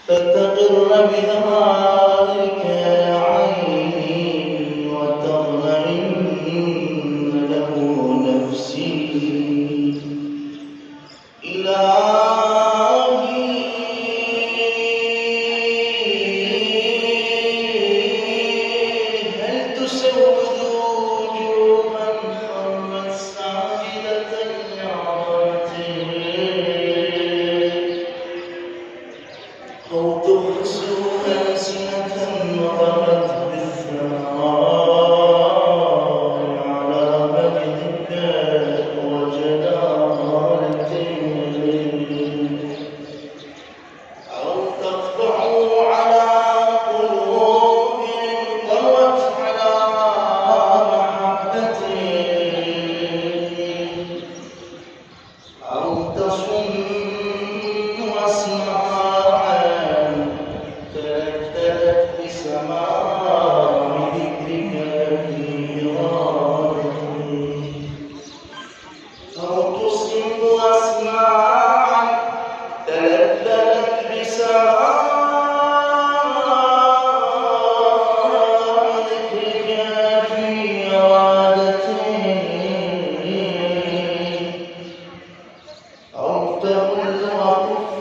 فتقر بذلك عيني وتطمئن له نفسي. إلهي هل تسود وجوها خرت ساجدة لعظمتك، أو تخسو ألسنة نطقت بالثناء على مجدك وجلالتك، أو تطبع على قلوب طوت على محبتك، أو تصم أسماعا تلذذت بسماع ذكرك في إرادتي، أو تصم أسماعا تلذذت بسماع ذكرك في إرادتي، أو تقل وكف